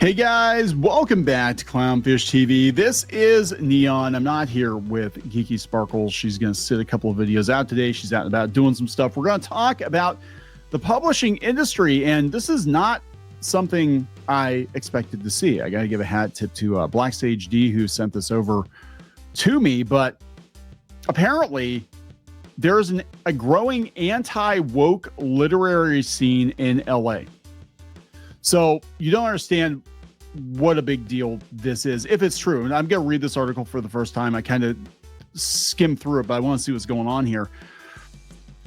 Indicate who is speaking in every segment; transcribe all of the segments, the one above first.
Speaker 1: Hey guys, welcome back to Clownfish TV. This is Kneon. I'm not here with Geeky Sparkles. She's going to sit a couple of videos out today. She's out and about doing some stuff. We're going to talk about the publishing industry, and this is not something I expected to see. I got to give a hat tip to Black Sage D, who sent this over to me, but apparently there's a growing anti-woke literary scene in LA. So you don't understand what a big deal this is, if it's true. And I'm going to read this article for the first time. I kind of skimmed through it, but I want to see what's going on here.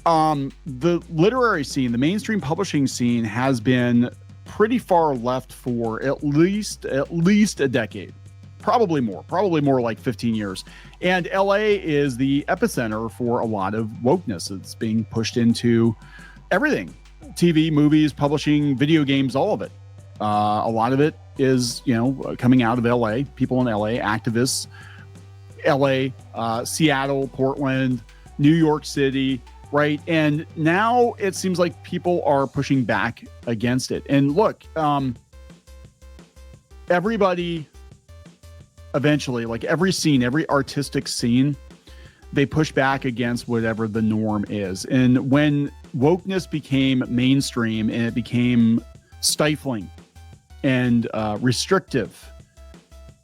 Speaker 1: The literary scene, the mainstream publishing scene, has been pretty far left for at least a decade. Probably more like 15 years. And LA is the epicenter for a lot of wokeness. It's being pushed into everything. TV, movies, publishing, video games, all of it. A lot of it is, coming out of LA, people in LA, activists, LA, Seattle, Portland, New York City, right? And now it seems like people are pushing back against it. And look, everybody eventually, like every scene, every artistic scene, they push back against whatever the norm is. And when wokeness became mainstream and it became stifling and restrictive,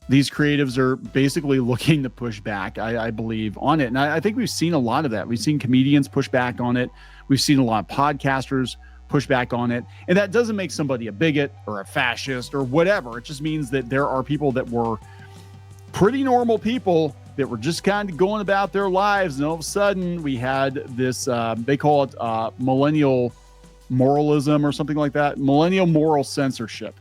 Speaker 1: these creatives are basically looking to push back, I believe, on it. And I think we've seen a lot of that. We've seen comedians push back on it. We've seen a lot of podcasters push back on it. And that doesn't make somebody a bigot or a fascist or whatever. It just means that there are people that were pretty normal people that were just kind of going about their lives, and all of a sudden we had this, they call it millennial moralism or something like that, millennial moral censorship.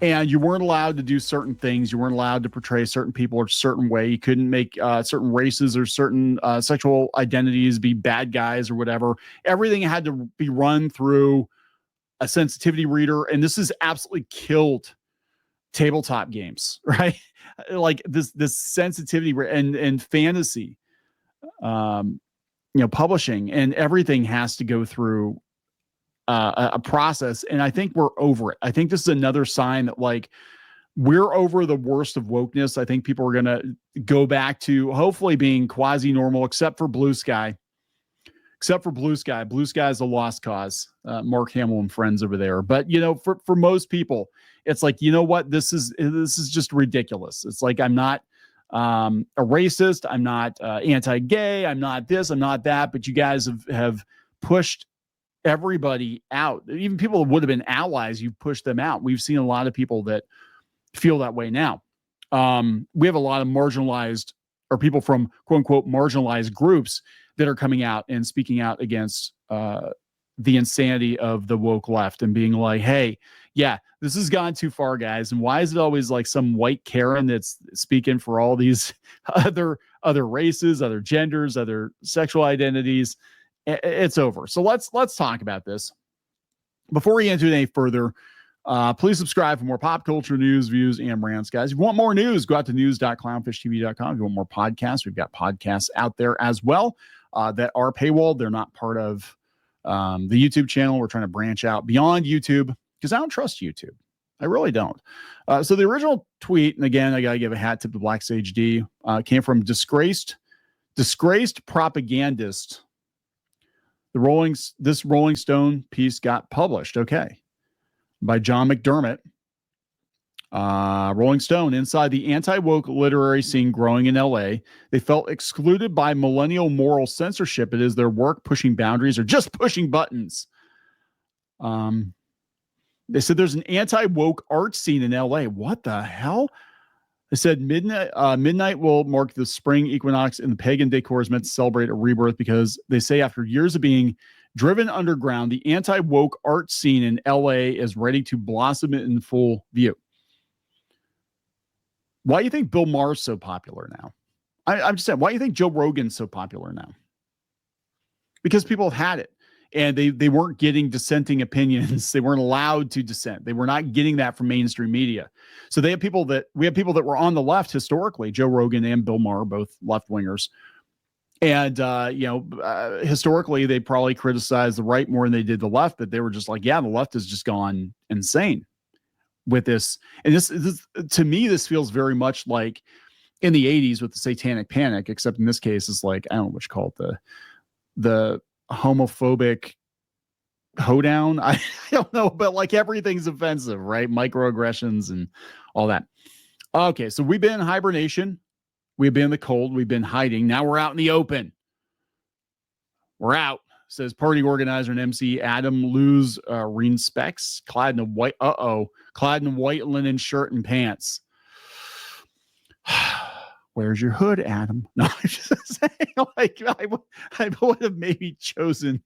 Speaker 1: And you weren't allowed to do certain things. You weren't allowed to portray certain people a certain way. You couldn't make certain races or certain sexual identities be bad guys or whatever. Everything had to be run through a sensitivity reader, and this has absolutely killed tabletop games, right? Like this sensitivity and fantasy, publishing, and everything has to go through a process. And I think we're over it. I think this is another sign that like we're over the worst of wokeness. I think people are going to go back to hopefully being quasi normal, except for Blue Sky. Blue Sky is a lost cause. Mark Hamill and friends over there. But for most people, it's like, you know what? This is just ridiculous. It's like, I'm not a racist. I'm not anti-gay. I'm not this. I'm not that. But you guys have pushed everybody out. Even people that would have been allies, you've pushed them out. We've seen a lot of people that feel that way now. We have a lot of marginalized, or people from quote unquote marginalized groups that are coming out and speaking out against the insanity of the woke left and being like, hey, yeah, this has gone too far, guys. And why is it always like some white Karen that's speaking for all these other races, other genders, other sexual identities? It's over. So let's talk about this. Before we get into it any further, please subscribe for more pop culture news, views, and rants, guys. If you want more news, go out to news.clownfishtv.com. If you want more podcasts, we've got podcasts out there as well that are paywalled. They're not part of the YouTube channel. We're trying to branch out beyond YouTube because I don't trust YouTube. I really don't. So the original tweet, and again, I got to give a hat tip to Black Sage D, came from disgraced propagandist. This Rolling Stone piece got published. Okay. By John McDermott. Rolling Stone, inside the anti-woke literary scene growing in LA, they felt excluded by millennial moral censorship. It is their work pushing boundaries or just pushing buttons. They said there's an anti-woke art scene in LA. What the hell? They said midnight will mark the spring equinox, and the pagan decor is meant to celebrate a rebirth because they say after years of being driven underground, the anti-woke art scene in LA is ready to blossom in full view. Why do you think Bill Maher's so popular now? I'm just saying, why do you think Joe Rogan's so popular now? Because people have had it. And they weren't getting dissenting opinions. They weren't allowed to dissent. They were not getting that from mainstream media. So we have people that were on the left historically. Joe Rogan and Bill Maher, both left wingers. And, historically, they probably criticized the right more than they did the left, but they were just like, yeah, the left has just gone insane. with this. And this to me, this feels very much like in the 80s with the Satanic Panic, except in this case, it's like, I don't know what you call it, the homophobic hoedown. I don't know, but like everything's offensive, right? Microaggressions and all that. Okay, so we've been in hibernation. We've been in the cold. We've been hiding. Now we're out in the open. We're out, says party organizer and MC Adam Luz Specs, clad in a white linen shirt and pants. Where's your hood, Adam? No, I'm just saying, like, I would have maybe chosen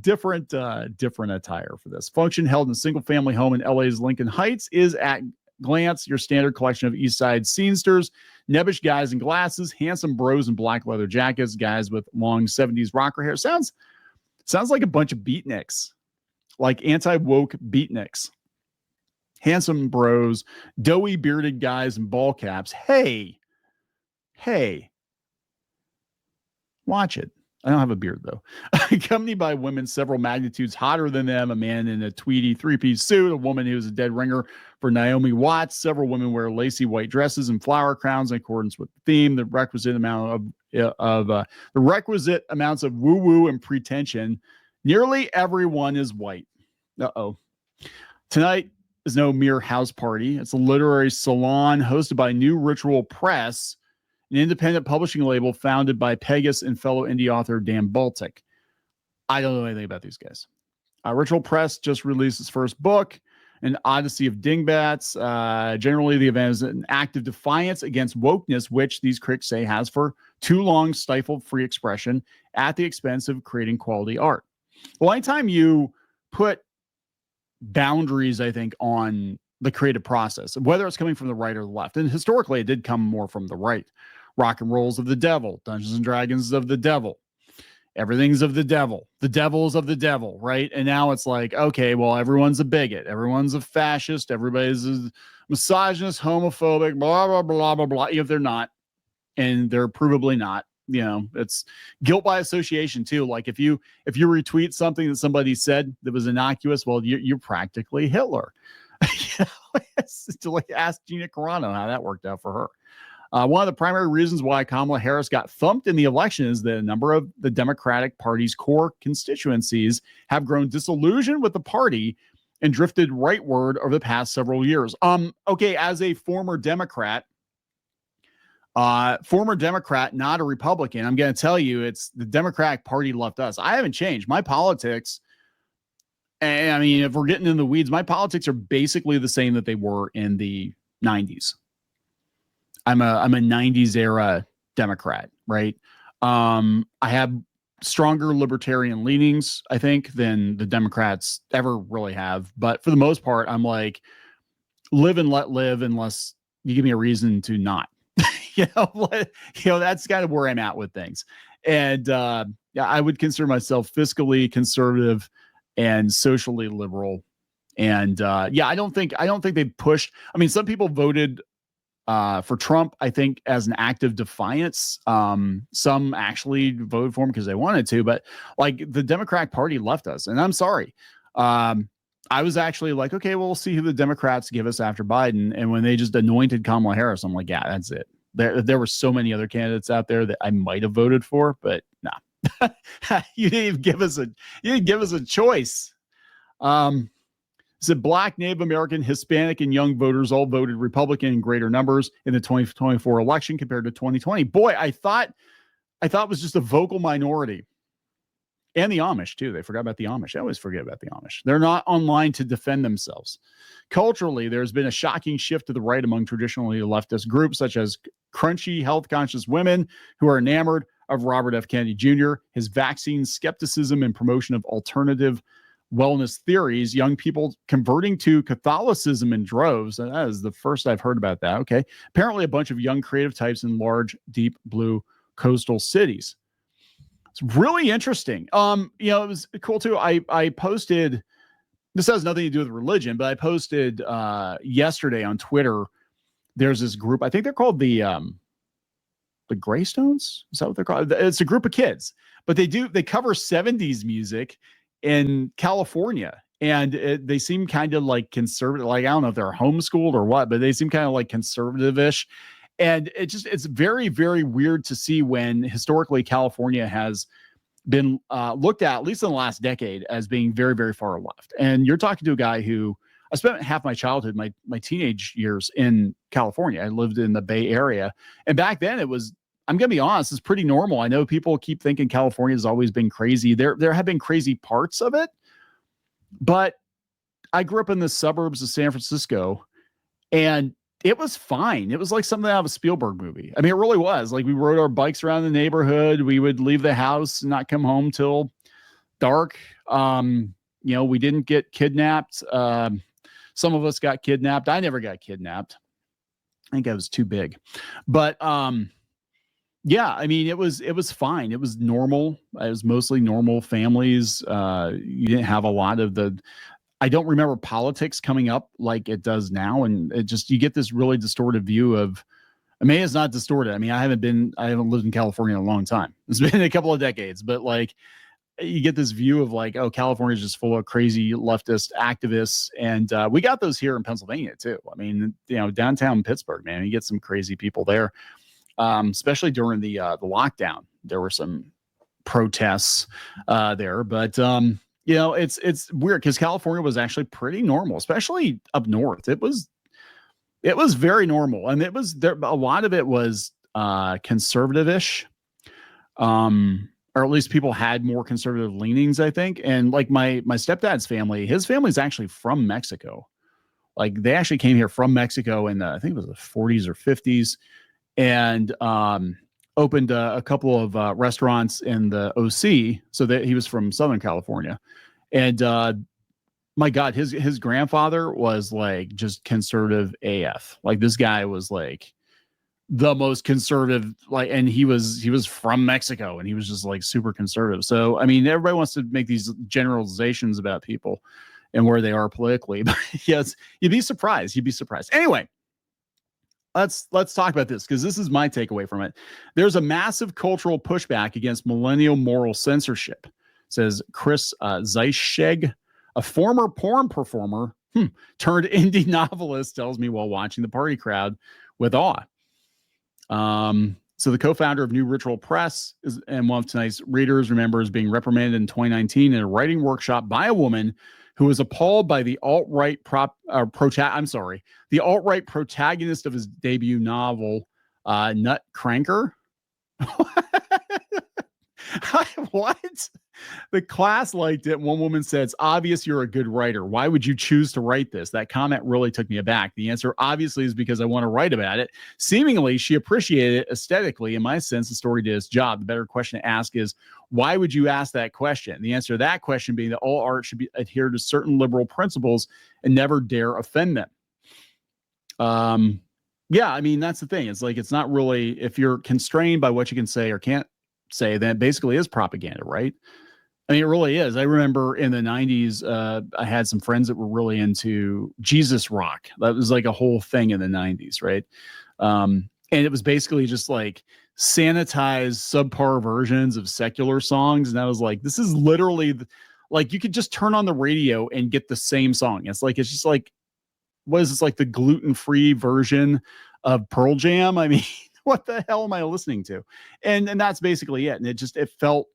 Speaker 1: different attire for this. Function held in a single family home in LA's Lincoln Heights is at glance your standard collection of East Side scenesters, nebbish guys in glasses, handsome bros in black leather jackets, guys with long 70s rocker hair. Sounds like a bunch of beatniks, like anti-woke beatniks. Handsome bros, doughy bearded guys in ball caps. Hey, watch it. I don't have a beard, though. Accompanied by women several magnitudes hotter than them, a man in a tweedy three-piece suit, a woman who's a dead ringer for Naomi Watts. Several women wear lacy white dresses and flower crowns in accordance with the theme. The requisite amounts of woo-woo and pretension. Nearly everyone is white. Uh-oh. Tonight is no mere house party. It's a literary salon hosted by New Ritual Press, an independent publishing label founded by Pegasus and fellow indie author Dan Baltic. I don't know anything about these guys. Ritual Press just released its first book, An Odyssey of Dingbats. Generally, the event is an act of defiance against wokeness, which these critics say has for too long stifled free expression at the expense of creating quality art. Well, anytime you put boundaries, I think, on the creative process, whether it's coming from the right or the left, and historically it did come more from the right. Rock and Roll's of the devil, Dungeons and Dragons of the devil, everything's of the devil is of the devil, right? And now it's like, okay, well, everyone's a bigot, everyone's a fascist, everybody's a misogynist, homophobic, blah blah blah blah blah. If they're not, and they're provably not, it's guilt by association too. Like if you retweet something that somebody said that was innocuous, well, you're practically Hitler. To like ask Gina Carano how that worked out for her. One of the primary reasons why Kamala Harris got thumped in the election is that a number of the Democratic Party's core constituencies have grown disillusioned with the party and drifted rightward over the past several years. Okay, as a former Democrat, not a Republican, I'm going to tell you, it's the Democratic Party left us. I haven't changed my politics. And I mean, if we're getting in the weeds, my politics are basically the same that they were in the 90s. I'm a 90s era Democrat, right? I have stronger libertarian leanings, I think, than the Democrats ever really have. But for the most part, I'm like, live and let live unless you give me a reason to not. That's kind of where I'm at with things. And I would consider myself fiscally conservative and socially liberal. And I don't think they pushed. I mean, some people voted for Trump, I think, as an act of defiance. Some actually voted for him because they wanted to, but like the Democratic Party left us, and I'm sorry. I was actually like, okay, well, we'll see who the Democrats give us after Biden. And when they just anointed Kamala Harris, I'm like, yeah, that's it. There were so many other candidates out there that I might have voted for, but nah. You didn't give us a choice. Said Black, Native American, Hispanic, and young voters all voted Republican in greater numbers in the 2024 election compared to 2020. Boy, I thought it was just a vocal minority. And the Amish, too. They forgot about the Amish. I always forget about the Amish. They're not online to defend themselves. Culturally, there's been a shocking shift to the right among traditionally leftist groups, such as crunchy, health-conscious women who are enamored of Robert F. Kennedy Jr., his vaccine skepticism and promotion of alternative wellness theories, young people converting to Catholicism in droves. And that is the first I've heard about that. Okay. Apparently a bunch of young creative types in large, deep blue coastal cities. It's really interesting. It was cool too. I posted, this has nothing to do with religion, but I posted yesterday on Twitter. There's this group, I think they're called the Greystones. Is that what they're called? It's a group of kids, but they cover 70s music in California. and they seem kind of like conservative. Like, I don't know if they're homeschooled or what, but they seem kind of like conservative-ish. And it's very, very weird to see when historically California has been looked at least in the last decade, as being very, very far left. And you're talking to a guy who I spent half my childhood, my teenage years in California. I lived in the Bay Area. And back then it was, I'm going to be honest, it's pretty normal. I know people keep thinking California has always been crazy. There have been crazy parts of it, but I grew up in the suburbs of San Francisco, and it was fine. It was like something out of a Spielberg movie. I mean, it really was. Like, we rode our bikes around the neighborhood. We would leave the house and not come home till dark. We didn't get kidnapped. Some of us got kidnapped. I never got kidnapped. I think I was too big. But yeah, I mean, it was fine. It was normal. It was mostly normal families. You didn't have a lot of I don't remember politics coming up like it does now. And you get this really distorted view of, I mean, it's not distorted. I mean, I haven't lived in California in a long time. It's been a couple of decades, but like, you get this view of like, oh, California is just full of crazy leftist activists. And we got those here in Pennsylvania too. I mean, downtown Pittsburgh, man, you get some crazy people there. Especially during the lockdown, there were some protests there, but it's weird because California was actually pretty normal, especially up north. It was very normal, and it was there. A lot of it was conservative-ish, or at least people had more conservative leanings, I think. And like my stepdad's family, his family's actually from Mexico. Like, they actually came here from Mexico in I think it was the 40s or 50s, and opened a couple of restaurants in the OC. So that he was from Southern California. And my God, his grandfather was like just conservative AF. Like, this guy was like the most conservative, like, and he was from Mexico, and he was just like super conservative. So, I mean, everybody wants to make these generalizations about people and where they are politically, but yes, you'd be surprised. Anyway, let's talk about this, because this is my takeaway from it. There's a massive cultural pushback against millennial moral censorship, says Chris Zeissg, a former porn performer turned indie novelist, tells me while watching the party crowd with awe. So the co-founder of New Ritual Press and one of tonight's readers remembers being reprimanded in 2019 in a writing workshop by a woman who was appalled by the alt-right protagonist of his debut novel, Nutcracker. What? The class liked it. One woman said, "It's obvious you're a good writer. Why would you choose to write this?" That comment really took me aback. The answer obviously is because I want to write about it. Seemingly, she appreciated it aesthetically. In my sense, the story did its job. The better question to ask is, why would you ask that question? The answer to that question being that all art should adhere to certain liberal principles and never dare offend them. Yeah, I mean, that's the thing. It's like, it's not really, if you're constrained by what you can say or can't say, then it basically is propaganda, right? I mean, it really is. I remember in the 90s, I had some friends that were really into Jesus rock. That was like a whole thing in the 90s, right? And it was basically just like sanitized, subpar versions of secular songs. And I was like, this is literally like, you could just turn on the radio and get the same song. It's just like, what is this, like the gluten-free version of Pearl Jam? I mean, what the hell am I listening to? And that's basically it. And it felt,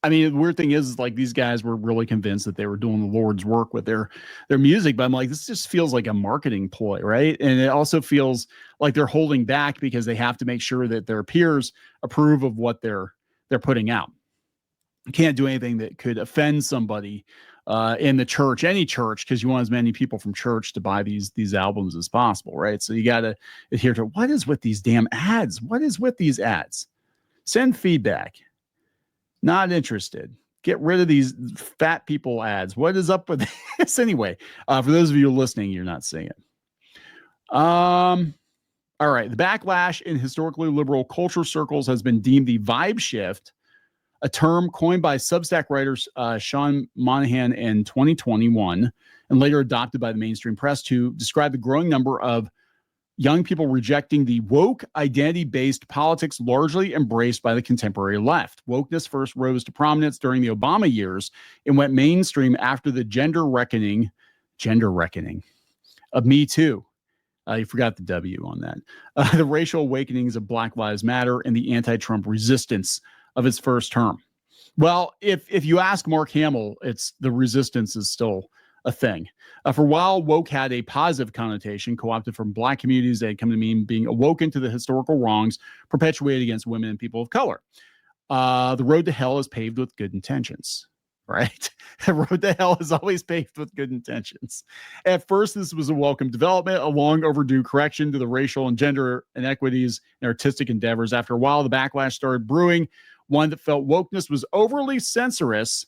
Speaker 1: I mean, the weird thing is like, these guys were really convinced that they were doing the Lord's work with their music, but I'm like, this just feels like a marketing ploy, right? And it also feels like they're holding back because they have to make sure that their peers approve of what they're putting out. You can't do anything that could offend somebody in the church, any church, because you want as many people from church to buy these albums as possible, right? So you got to adhere to, what is with these damn ads? What is with these ads? Send feedback. Not interested. Get rid of these fat people ads. What is up with this? Anyway, for those of you listening, you're not seeing it. All right. The backlash in historically liberal culture circles has been deemed the vibe shift, a term coined by Substack writers Sean Monahan in 2021 and later adopted by the mainstream press to describe the growing number of young people rejecting the woke identity-based politics largely embraced by the contemporary left. Wokeness first rose to prominence during the Obama years and went mainstream after the gender reckoning of Me Too. You forgot the W on that. The racial awakenings of Black Lives Matter and the anti-Trump resistance of his first term. Well, if you ask Mark Hamill, it's the resistance is still a thing. For a while, woke had a positive connotation, co-opted from Black communities that had come to mean being awoken to the historical wrongs perpetuated against women and people of color. The road to hell is paved with good intentions, right? The road to hell is always paved with good intentions. At first, this was a welcome development, a long overdue correction to the racial and gender inequities in artistic endeavors. After a while, the backlash started brewing, one that felt wokeness was overly censorious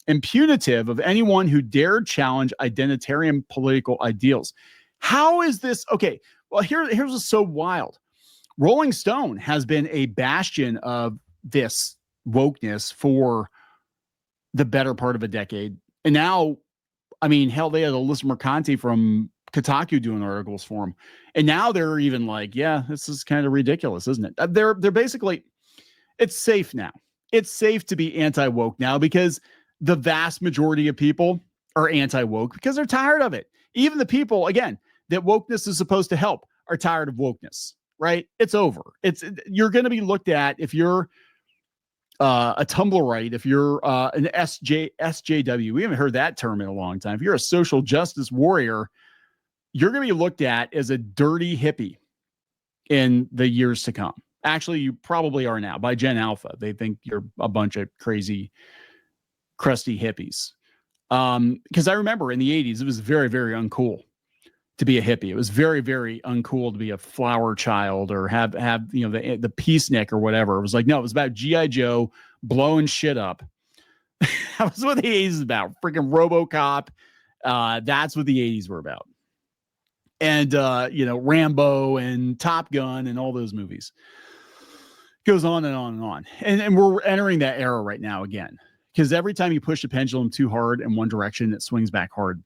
Speaker 1: and punitive of anyone who dared challenge identitarian political ideals. How is this? Okay, well, here's what's so wild. Rolling Stone has been a bastion of this wokeness for the better part of a decade. And now, I mean, hell, they had Alyssa Mercanti from Kotaku doing articles for them. And now they're even like, yeah, this is kind of ridiculous, isn't it? They're basically, it's safe now. It's safe to be anti-woke now because the vast majority of people are anti-woke because they're tired of it. Even the people, again, that wokeness is supposed to help are tired of wokeness, right? It's over. You're going to be looked at if you're a Tumblrite, if you're an SJW. We haven't heard that term in a long time. If you're a social justice warrior, you're going to be looked at as a dirty hippie in the years to come. Actually, you probably are now by Gen Alpha. They think you're a bunch of crazy, crusty hippies. Because I remember in the 80s, it was very, very uncool to be a hippie. It was very, very uncool to be a flower child or have the peacenik or whatever. It was like, no, it was about G.I. Joe blowing shit up. That was what the 80s is about. Freaking RoboCop. That's what the 80s were about. And, Rambo and Top Gun and all those movies. Goes on and on and on. And we're entering that era right now again. Because every time you push the pendulum too hard in one direction, it swings back hard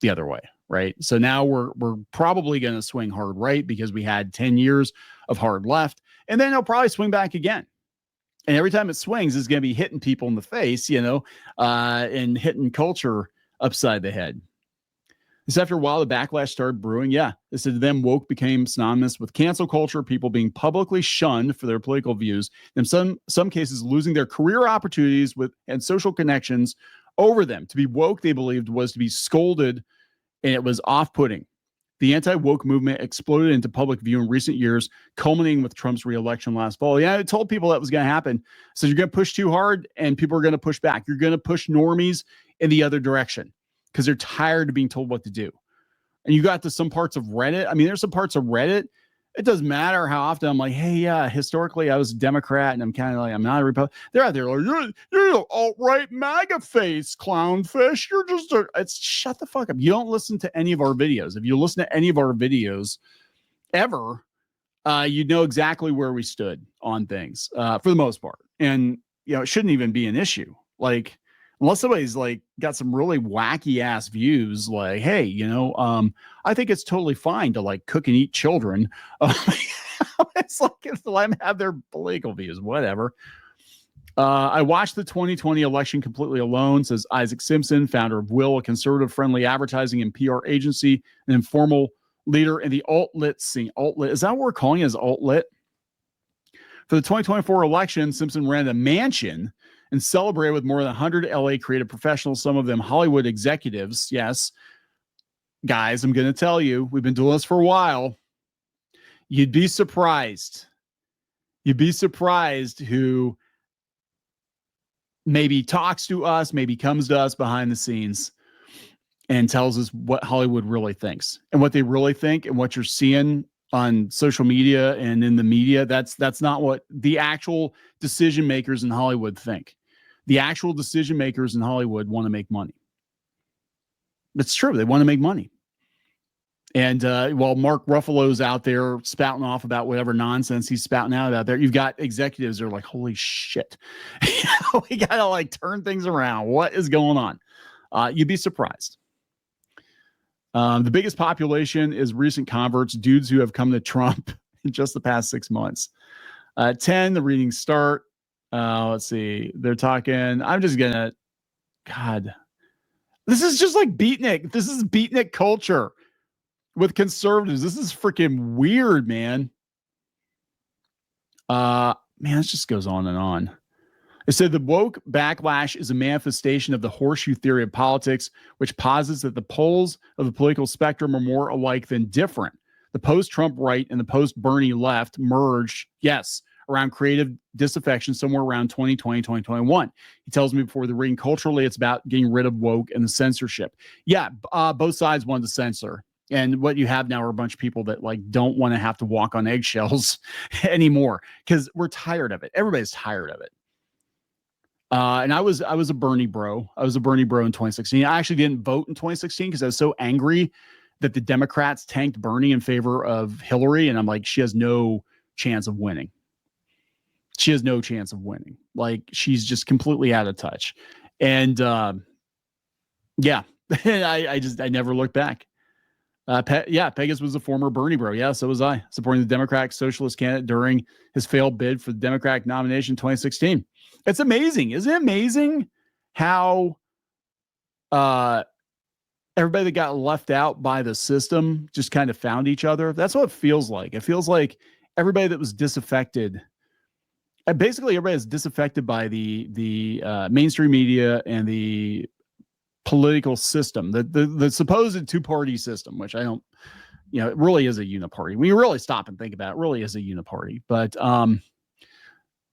Speaker 1: the other way, right? So now we're probably going to swing hard right because we had 10 years of hard left. And then it'll probably swing back again. And every time it swings, it's going to be hitting people in the face, and hitting culture upside the head. This after a while, the backlash started brewing. Yeah, they said then woke became synonymous with cancel culture, people being publicly shunned for their political views, in some cases losing their career opportunities and social connections over them. To be woke, they believed, was to be scolded, and it was off-putting. The anti-woke movement exploded into public view in recent years, culminating with Trump's re-election last fall. Yeah, I told people that was going to happen. So you're going to push too hard, and people are going to push back. You're going to push normies in the other direction, because they're tired of being told what to do. And you got to some parts of Reddit. I mean, there's some parts of Reddit. It doesn't matter how often I'm like, hey, yeah, historically I was a Democrat and I'm kind of like, I'm not a Republican. They're out there like, you're an alt-right MAGA face, clownfish. You're just shut the fuck up. You don't listen to any of our videos. If you listen to any of our videos ever, you know exactly where we stood on things for the most part. And, it shouldn't even be an issue. Like, unless somebody's like got some really wacky ass views, like, hey, I think it's totally fine to like cook and eat children. It's like, let them have their political views, whatever. I watched the 2020 election completely alone, says Isaac Simpson, founder of Will, a conservative friendly advertising and PR agency, an informal leader in the alt-lit scene. Alt-lit, is that what we're calling it, as alt-lit? For the 2024 election, Simpson ran a mansion and celebrated with more than 100 LA creative professionals, some of them Hollywood executives. Yes, guys, I'm going to tell you, we've been doing this for a while. You'd be surprised. You'd be surprised who maybe talks to us, maybe comes to us behind the scenes and tells us what Hollywood really thinks. And what they really think and what you're seeing on social media and in the media, that's not what the actual decision makers in Hollywood think. The actual decision makers in Hollywood want to make money. It's true. They want to make money. And while Mark Ruffalo's out there spouting off about whatever nonsense he's spouting out there, you've got executives that are like, holy shit, we got to like turn things around. What is going on? You'd be surprised. The biggest population is recent converts, dudes who have come to Trump in just the past 6 months. 10, the readings start. Let's see. They're talking. I'm just going to, God, this is just like beatnik. This is beatnik culture with conservatives. This is freaking weird, man. Man, this just goes on and on. It said the woke backlash is a manifestation of the horseshoe theory of politics, which posits that the poles of the political spectrum are more alike than different. The post-Trump right and the post-Bernie left merged, yes, around creative disaffection somewhere around 2020, 2021. He tells me before the reading, culturally, it's about getting rid of woke and the censorship. Yeah, both sides wanted to censor. And what you have now are a bunch of people that like don't want to have to walk on eggshells anymore because we're tired of it. Everybody's tired of it. And I was a Bernie bro. I was a Bernie bro in 2016. I actually didn't vote in 2016 because I was so angry that the Democrats tanked Bernie in favor of Hillary. And I'm like, she has no chance of winning. She has no chance of winning. Like, she's just completely out of touch. And yeah, I never looked back. Pegasus was a former Bernie bro. Yeah, so was I, supporting the Democratic Socialist candidate during his failed bid for the Democratic nomination in 2016. It's amazing. Isn't it amazing how everybody that got left out by the system just kind of found each other? That's what it feels like. It feels like everybody that was disaffected, basically everybody is disaffected by the mainstream media and the political system, the supposed two-party system, which I don't, it really is a uniparty. When you really stop and think about it, it really is a uniparty. But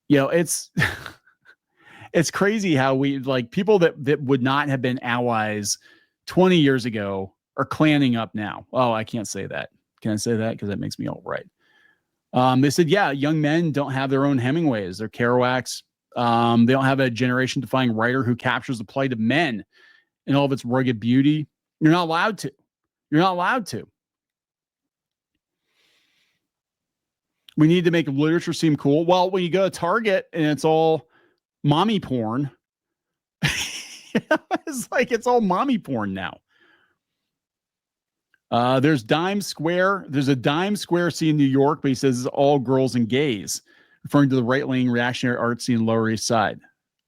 Speaker 1: it's it's crazy how we, like, people that would not have been allies 20 years ago are clanning up now. Oh, I can't say that. Can I say that? Because that makes me all right. They said, yeah, young men don't have their own Hemingways. They're Kerouacs. They don't have a generation-defining writer who captures the plight of men in all of its rugged beauty. You're not allowed to. You're not allowed to. We need to make literature seem cool. Well, when you go to Target and it's all mommy porn, it's like it's all mommy porn now. There's Dime Square. There's a Dime Square scene in New York, but he says it's all girls and gays, referring to the right-wing reactionary art scene in Lower East Side.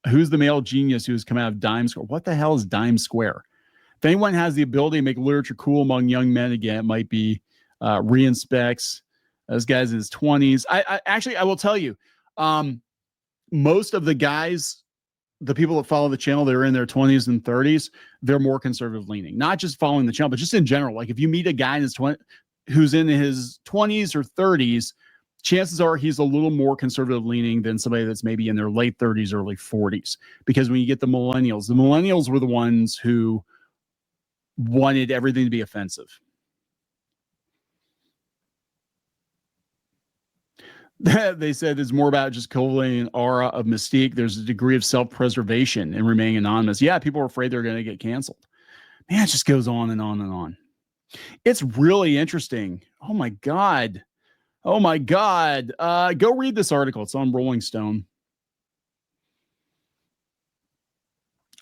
Speaker 1: Who's the male genius who's come out of Dime Square? What the hell is Dime Square? If anyone has the ability to make literature cool among young men again, it might be Reinspects. This guy's in his 20s. I will tell you, most of the guys, the people that follow the channel, they're in their 20s and 30s, they're more conservative leaning. Not just following the channel, but just in general. Like, if you meet a guy in his who's in his 20s or 30s, chances are he's a little more conservative leaning than somebody that's maybe in their late 30s, early 40s. Because when you get the millennials were the ones who wanted everything to be offensive. They said it's more about just cultivating an aura of mystique. There's a degree of self-preservation and remaining anonymous. Yeah, people are afraid they're going to get canceled. Man, it just goes on and on and on. It's really interesting. Oh my God. Oh my God. Go read this article. It's on Rolling Stone.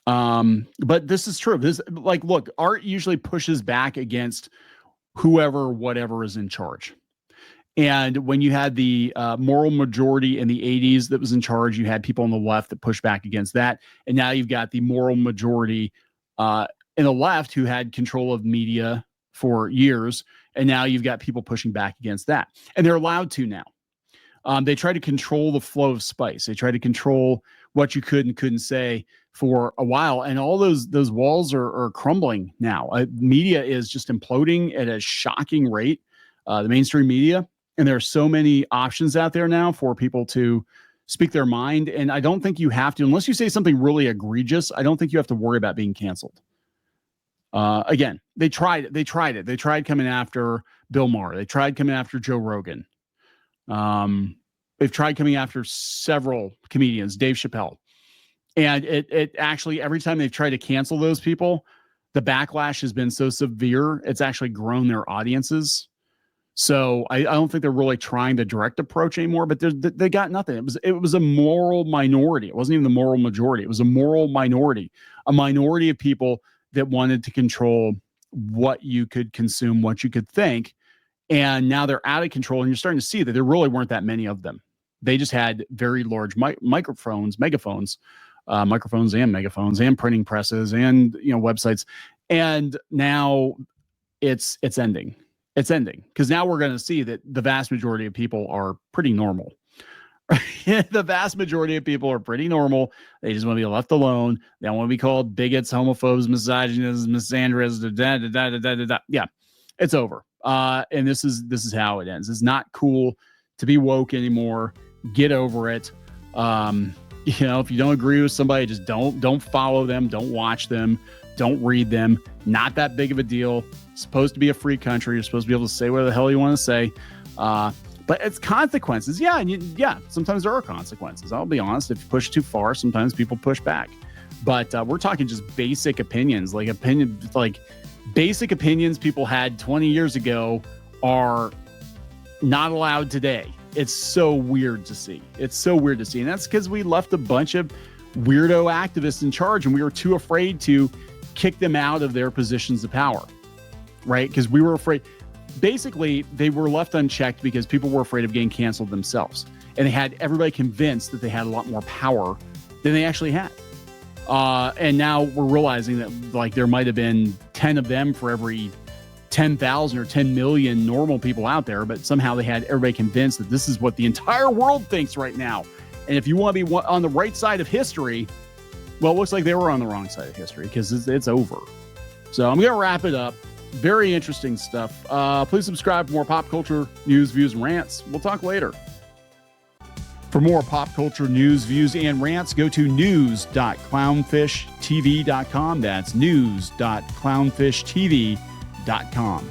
Speaker 1: But this is true. This, like, look, art usually pushes back against whoever, whatever is in charge. And when you had the moral majority in the 80s that was in charge, you had people on the left that pushed back against that. And now you've got the moral majority in the left who had control of media for years. And now you've got people pushing back against that. And they're allowed to now. They try to control the flow of spice. They try to control what you could and couldn't say for a while. And all those walls are crumbling now. Media is just imploding at a shocking rate, the mainstream media. And there are so many options out there now for people to speak their mind. And I don't think you have to, unless you say something really egregious, I don't think you have to worry about being canceled. Again, they tried it. They tried coming after Bill Maher. They tried coming after Joe Rogan. They've tried coming after several comedians, Dave Chappelle. And it actually, every time they've tried to cancel those people, the backlash has been so severe, it's actually grown their audiences. So I don't think they're really trying the direct approach anymore, but they got nothing. It was a moral minority. It wasn't even the moral majority. It was a moral minority, a minority of people that wanted to control what you could consume, what you could think. And now they're out of control. And you're starting to see that there really weren't that many of them. They just had very large megaphones, and megaphones and printing presses and, websites. And now it's ending. It's ending because now we're going to see that the vast majority of people are pretty normal. The vast majority of people are pretty normal. They just want to be left alone. They don't want to be called bigots, homophobes, misogynists, misandrists. Yeah, it's over. And this is how it ends. It's not cool to be woke anymore. Get over it. If you don't agree with somebody, just don't follow them. Don't watch them. Don't read them. Not that big of a deal. It's supposed to be a free country. You're supposed to be able to say whatever the hell you want to say. But it's consequences. Yeah. And sometimes there are consequences. I'll be honest. If you push too far, sometimes people push back. But we're talking just basic opinions, like basic opinions people had 20 years ago are not allowed today. It's so weird to see. And that's because we left a bunch of weirdo activists in charge and we were too afraid to kick them out of their positions of power, right? Because we were afraid. Basically, they were left unchecked because people were afraid of getting canceled themselves. And they had everybody convinced that they had a lot more power than they actually had. And now we're realizing that there might have been 10 of them for every 10,000 or 10 million normal people out there, but somehow they had everybody convinced that this is what the entire world thinks right now. And if you want to be on the right side of history, well, it looks like they were on the wrong side of history because it's over. So I'm going to wrap it up. Very interesting stuff. Please subscribe for more pop culture news, views, and rants. We'll talk later. For more pop culture news, views, and rants, go to news.clownfishtv.com. That's news.clownfishtv.com.